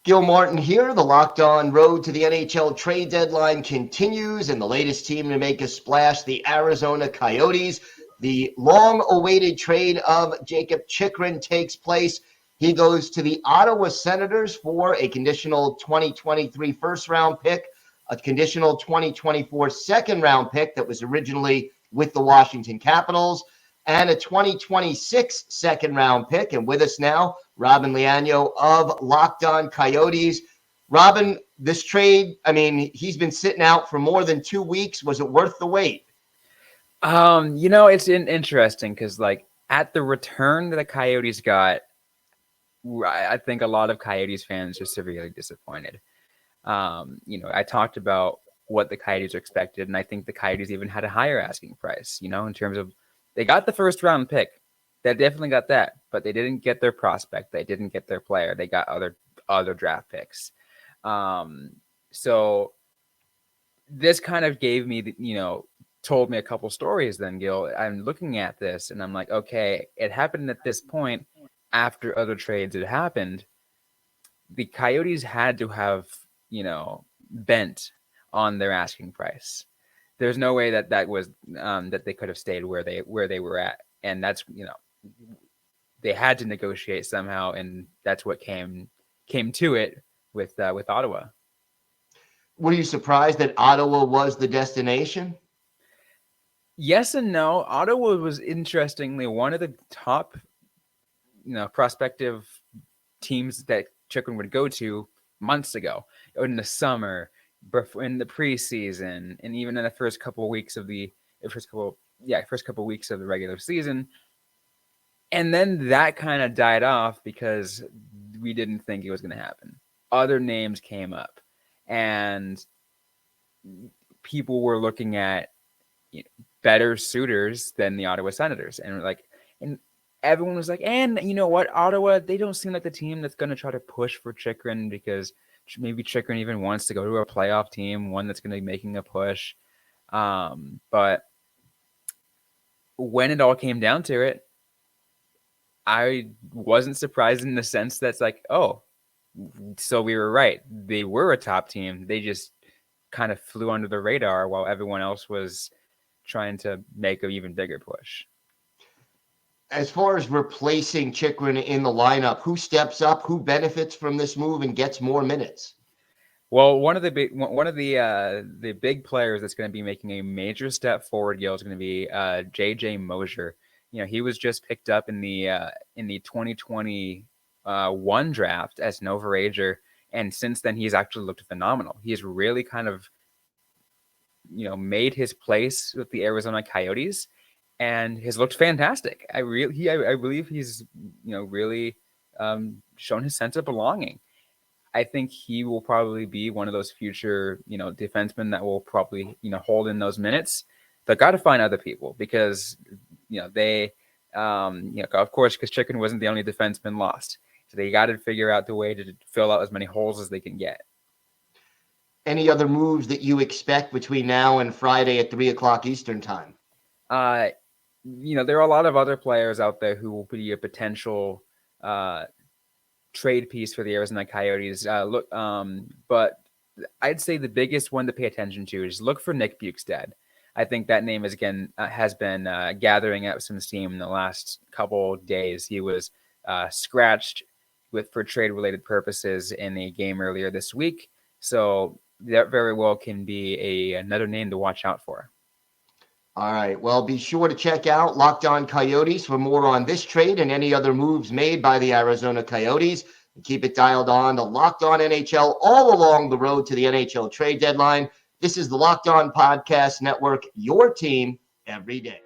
Gil Martin here. The Locked On road to the NHL trade deadline continues, and the latest team to make a splash, the Arizona Coyotes. The long-awaited trade of Jakob Chychrun takes place. He goes to the Ottawa Senators for a conditional 2023 first-round pick, a conditional 2024 second-round pick that was originally with the Washington Capitals, and a 2026 second-round pick. And with us now, Robyn Leaño of Locked On Coyotes. Robyn, this trade, he's been sitting out for more than 2 weeks. Was it worth the wait? It's interesting because, at the return that the Coyotes got, I think a lot of Coyotes fans are severely disappointed. I talked about what the Coyotes expected, and I think the Coyotes even had a higher asking price, in terms of they got the first round pick. They definitely got that, but they didn't get their prospect. They didn't get their player. They got other draft picks. So this kind of gave me, told me a couple stories then, Gil. I'm looking at this and I'm like, okay, it happened at this point after other trades had happened. The Coyotes had to have, bent on their asking price. There's no way that was that they could have stayed where they were at, and that's they had to negotiate somehow, and that's what came to it with Ottawa. Were you surprised that Ottawa was the destination? Yes and no. Ottawa was interestingly one of the top, prospective teams that Chychrun would go to months ago in the summer, in the preseason, and even in the first couple of weeks of the regular season. And then that kind of died off because we didn't think it was going to happen. Other names came up, and people were looking at better suitors than the Ottawa Senators, and everyone was like, and you know what, Ottawa, they don't seem like the team that's going to try to push for Chychrun because maybe Chychrun even wants to go to a playoff team, one that's going to be making a push. But when it all came down to it, I wasn't surprised in the sense that's so we were right. They were a top team. They just kind of flew under the radar while everyone else was trying to make an even bigger push. As far as replacing Chychrun in the lineup, who steps up, who benefits from this move and gets more minutes? Well, one of the big players that's going to be making a major step forward, Gil, is going to be J.J. Mosier. He was just picked up in the 2021 draft as an overager, and since then he's actually looked phenomenal. He's really kind of made his place with the Arizona Coyotes, and has looked fantastic. I believe he's really shown his sense of belonging. I think he will probably be one of those future defensemen that will probably hold in those minutes. They've got to find other people because they of course, because Chychrun wasn't the only defenseman lost, so they got to figure out the way to fill out as many holes as they can get. Any other moves that you expect between now and Friday at 3:00 Eastern time? There are a lot of other players out there who will be a potential trade piece for the Arizona Coyotes. But I'd say the biggest one to pay attention to is look for Nick Bjugstad. I think that name has been gathering up some steam in the last couple days. He was scratched for trade-related purposes in a game earlier this week, so that very well can be another name to watch out for. All right. Well, be sure to check out Locked On Coyotes for more on this trade and any other moves made by the Arizona Coyotes. And keep it dialed on to Locked On NHL all along the road to the NHL trade deadline. This is the Locked On Podcast Network, your team every day.